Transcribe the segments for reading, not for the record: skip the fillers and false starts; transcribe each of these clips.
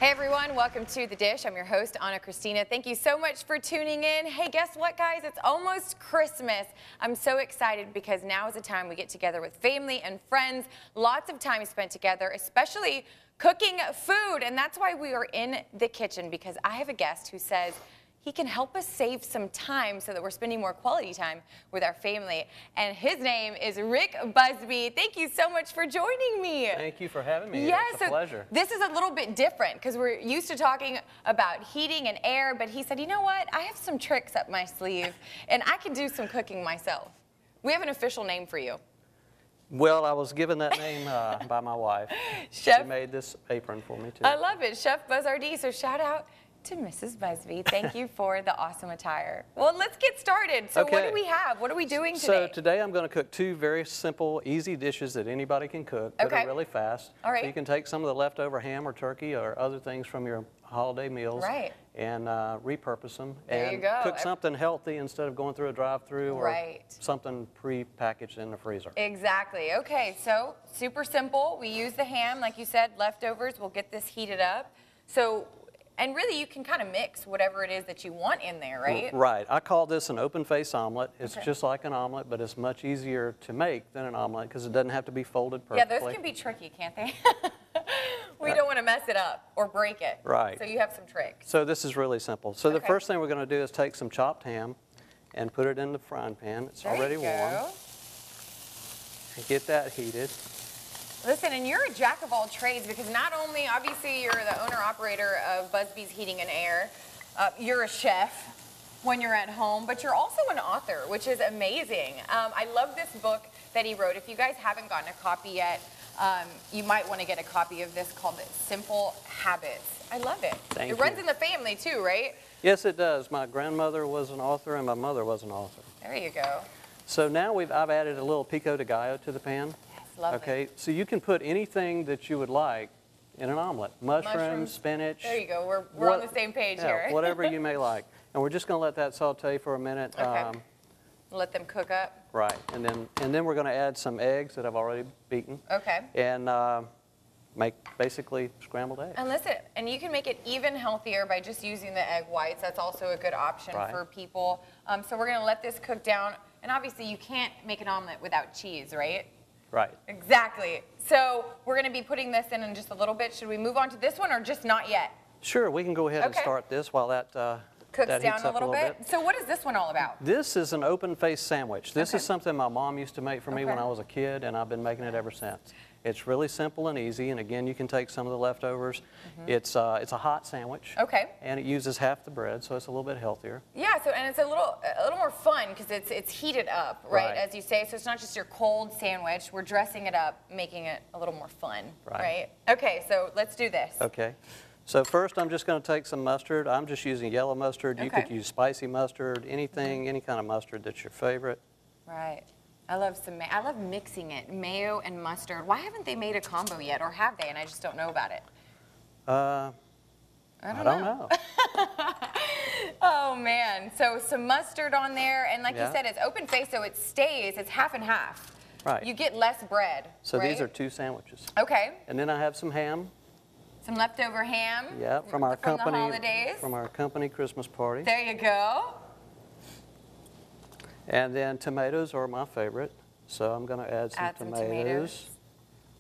Hey everyone, welcome to The Dish. I'm your host, Anna Christina. Thank you so much for tuning in. Hey, guess what, guys? It's almost Christmas. I'm so excited because now is the time we get together with family and friends. Lots of time spent together, especially cooking food. And that's why we are in the kitchen, because I have a guest who says he can help us save some time so that we're spending more quality time with our family. And his name is Rick Busby. Thank you so much for joining me. Thank you for having me. Yeah, it's a pleasure. This is a little bit different because we're used to talking about heating and air, but he said, you know what? I have some tricks up my sleeve and I can do some cooking myself. We have an official name for you. Well, I was given that name by my wife. Chef. She made this apron for me too. I love it, Chef Buzzardi. So shout out to Mrs. Busby. Thank you for the awesome attire. Well, let's get started. So okay. What do we have? What are we doing today? So today I'm going to cook two very simple, easy dishes that anybody can cook that are really fast. All right. So you can take some of the leftover ham or turkey or other things from your holiday meals and repurpose them and cook something healthy instead of going through a drive-through or something pre-packaged in the freezer. Exactly. Okay, so super simple. We use the ham, like you said, leftovers. We'll get this heated up. So, and really, you can kind of mix whatever it is that you want in there, right? Right. I call this an open-face omelet. It's just like an omelet, but it's much easier to make than an omelet because it doesn't have to be folded perfectly. Yeah, those can be tricky, can't they? We don't want to mess it up or break it. Right. So you have some tricks. So this is really simple. So the first thing we're going to do is take some chopped ham and put it in the frying pan. It's already warm. And get that heated. Listen, and you're a jack of all trades because not only, obviously, you're the owner-operator of Busby's Heating and Air, you're a chef when you're at home, but you're also an author, which is amazing. I love this book that he wrote. If you guys haven't gotten a copy yet, you might want to get a copy of this called Simple Habits. I love it. Thank you. It runs in the family too, right? Yes, it does. My grandmother was an author and my mother was an author. There you go. So now I've added a little pico de gallo to the pan. Lovely. Okay, so you can put anything that you would like in an omelet. Mushrooms, spinach. There you go. We're on the same page here. Whatever you may like. And we're just going to let that saute for a minute. Okay. Let them cook up. Right. And then we're going to add some eggs that I've already beaten. Okay. And make basically scrambled eggs. And listen, and you can make it even healthier by just using the egg whites. That's also a good option for people. So we're going to let this cook down. And obviously you can't make an omelet without cheese, right? Right. Exactly. So we're going to be putting this in just a little bit. Should we move on to this one or just not yet? Sure, we can go ahead and start this while that cooks that down heats a up little bit. So what is this one all about? This is an open-face sandwich. This is something my mom used to make for me when I was a kid, and I've been making it ever since. It's really simple and easy, and again, you can take some of the leftovers. It's a hot sandwich. Okay. And it uses half the bread, so it's a little bit healthier. Yeah. So and it's a little more fun because it's heated up, right? As you say. So it's not just your cold sandwich. We're dressing it up, making it a little more fun, right? Okay. So let's do this. Okay. So first, I'm just going to take some mustard. I'm just using yellow mustard. You could use spicy mustard, anything, any kind of mustard that's your favorite. Right. I love mixing it, mayo and mustard. Why haven't they made a combo yet, or have they? And I just don't know about it. I don't know. Oh man! So some mustard on there, and like you said, it's open face, so it stays. It's half and half. Right. You get less bread. So these are two sandwiches. Okay. And then I have some ham. Some leftover ham. Yeah, from our company. The holidays. From our company Christmas party. There you go. And then tomatoes are my favorite, so I'm going to add some tomatoes.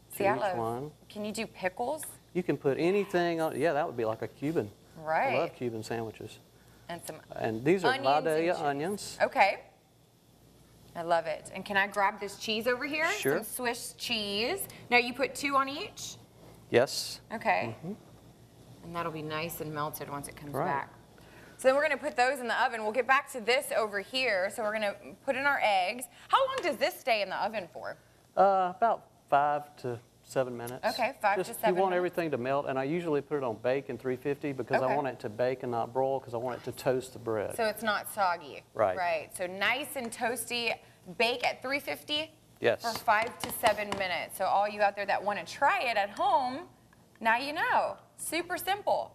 See, I love. Can you do pickles? You can put anything on. Yeah, that would be like a Cuban. Right. I love Cuban sandwiches. And some. And these are Vidalia onions. Okay. I love it. And can I grab this cheese over here? Sure. Some Swiss cheese. Now you put 2 on each? Yes. Okay. And that'll be nice and melted once it comes back. So then we're going to put those in the oven. We'll get back to this over here. So we're going to put in our eggs. How long does this stay in the oven for? About 5 to 7 minutes. Okay, 5 to 7 minutes. You want everything to melt, and I usually put it on bake in 350 because I want it to bake and not broil because I want it to toast the bread. So it's not soggy. Right. Right. So nice and toasty. Bake at 350 for 5 to 7 minutes. So all you out there that want to try it at home, now you know. Super simple.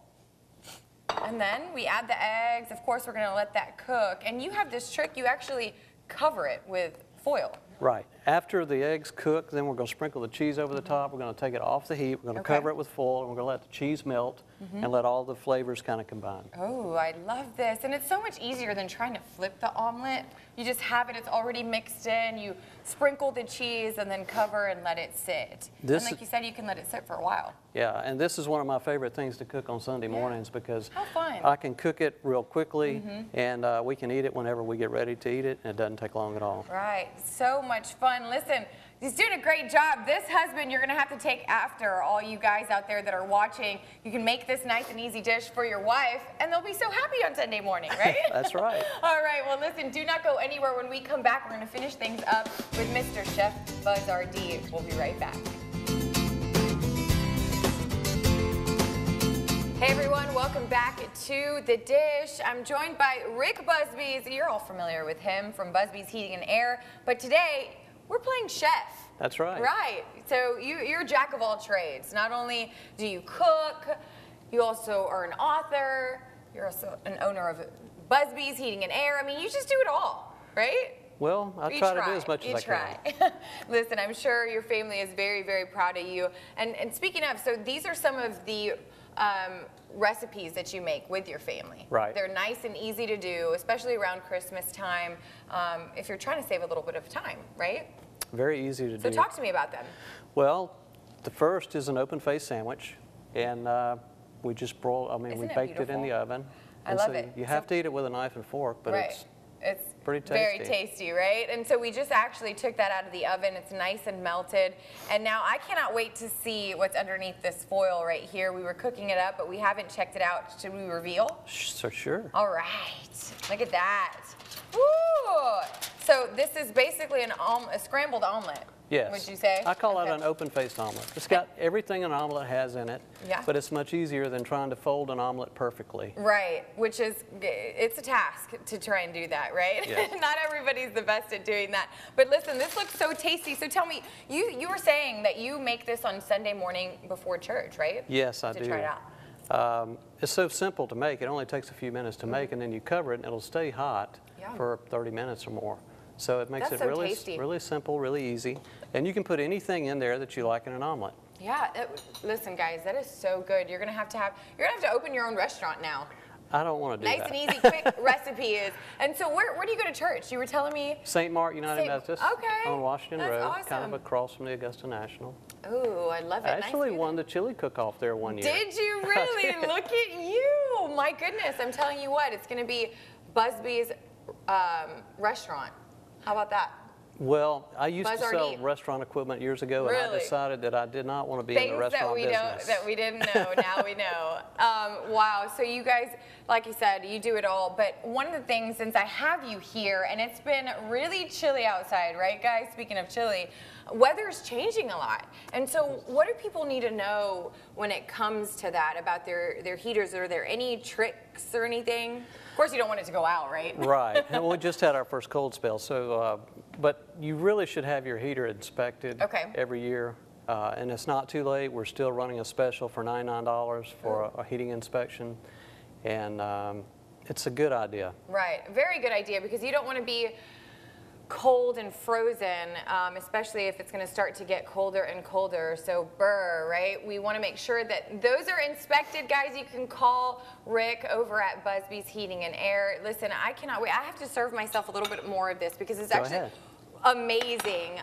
And then we add the eggs. Of course, we're going to let that cook. And you have this trick. You actually cover it with foil. Right. After the eggs cook, then we're going to sprinkle the cheese over the top. We're going to take it off the heat. We're going to cover it with foil, and we're going to let the cheese melt. and let all the flavors kind of combine. Oh, I love this. And it's so much easier than trying to flip the omelet. You just have it, it's already mixed in. You sprinkle the cheese and then cover and let it sit. And like you said, you can let it sit for a while. Yeah, and this is one of my favorite things to cook on Sunday mornings because how fun. I can cook it real quickly and we can eat it whenever we get ready to eat it, and it doesn't take long at all. Right, so much fun. Listen, he's doing a great job. This husband you're gonna have to take after, all you guys out there that are watching. You can make this nice and easy dish for your wife and they'll be so happy on Sunday morning, right? That's right. All right, well listen, do not go anywhere. When we come back, we're gonna finish things up with Mr. Chef Buzz R.D. We'll be right back. Hey everyone, welcome back to The Dish. I'm joined by Rick Busby. You're all familiar with him from Busby's Heating and Air, but today we're playing chef. That's right. Right, so you're a jack of all trades. Not only do you cook, you also are an author, you're also an owner of Busby's Heating and Air. I mean, you just do it all, right? Well, I try to do as much as I can. Listen, I'm sure your family is very, very proud of you. And speaking of, so these are some of the recipes that you make with your family. Right. They're nice and easy to do, especially around Christmas time, if you're trying to save a little bit of time, right? Very easy to do. So talk to me about them. Well, the first is an open-faced sandwich, and we just we baked it in the oven. I love it. You have to eat it with a knife and fork, but it's pretty tasty. Very tasty, right? And so we just actually took that out of the oven. It's nice and melted. And now I cannot wait to see what's underneath this foil right here. We were cooking it up, but we haven't checked it out. Should we reveal? Sure. All right. Look at that. Woo! So this is basically a scrambled omelet. Yes. Would you say? I call it an open-faced omelet. It's got everything an omelet has in it, but it's much easier than trying to fold an omelet perfectly. Right, which is, it's a task to try and do that, right? Yes. Not everybody's the best at doing that. But listen, this looks so tasty. So tell me, you were saying that you make this on Sunday morning before church, right? Yes, I do. To try it out. It's so simple to make. It only takes a few minutes to make, and then you cover it, and it'll stay hot for 30 minutes or more. So it makes it really simple, really easy. And you can put anything in there that you like in an omelet. Yeah, listen guys, that is so good. You're gonna have to open your own restaurant now. I don't want to do that. Nice and easy, quick recipes. And so where do you go to church? You were telling me? St. Mark United Methodist on Washington Road, awesome. kind of across from the Augusta National. Ooh, I love it. I actually won the chili cook-off there one year. Did you really? Look at you. My goodness, I'm telling you what, it's gonna be Busby's restaurant. How about that? Well, I used to sell restaurant equipment years ago, and I decided that I did not want to be in the restaurant business. That we didn't know, now we know. Wow, so you guys, like you said, you do it all, but one of the things, since I have you here, and it's been really chilly outside, right guys? Speaking of chilly, weather's changing a lot. And so what do people need to know when it comes to that about their heaters? Are there any tricks or anything? Of course you don't want it to go out, right? Right, and we just had our first cold spell, so, but you really should have your heater inspected every year. And it's not too late. We're still running a special for $99 for a heating inspection. And it's a good idea. Right, very good idea, because you don't want to be cold and frozen, especially if it's going to start to get colder and colder. So right? We want to make sure that those are inspected, guys. You can call Rick over at Busby's Heating and Air. Listen, I cannot wait. I have to serve myself a little bit more of this because it's actually amazing.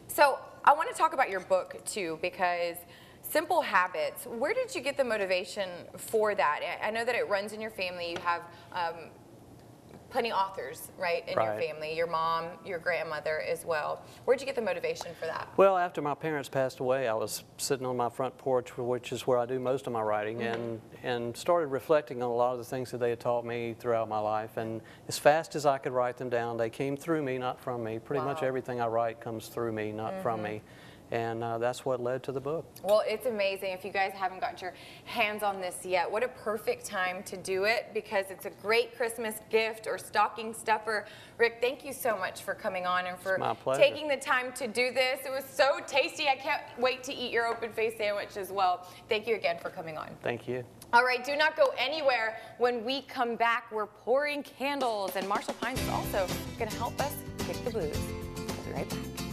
So I want to talk about your book too, because Simple Habits, where did you get the motivation for that? I know that it runs in your family. You have plenty of authors, right, in your family, your mom, your grandmother as well. Where'd you get the motivation for that? Well, after my parents passed away, I was sitting on my front porch, which is where I do most of my writing, and started reflecting on a lot of the things that they had taught me throughout my life. And as fast as I could write them down, they came through me, not from me. Pretty much everything I write comes through me, not from me. And that's what led to the book. Well, it's amazing. If you guys haven't got your hands on this yet, what a perfect time to do it, because it's a great Christmas gift or stocking stuffer. Rick, thank you so much for coming on and for taking the time to do this. It was so tasty. I can't wait to eat your open-faced sandwich as well. Thank you again for coming on. Thank you. All right, do not go anywhere. When we come back, we're pouring candles, and Marshall Pines is also going to help us kick the blues. We'll be right back.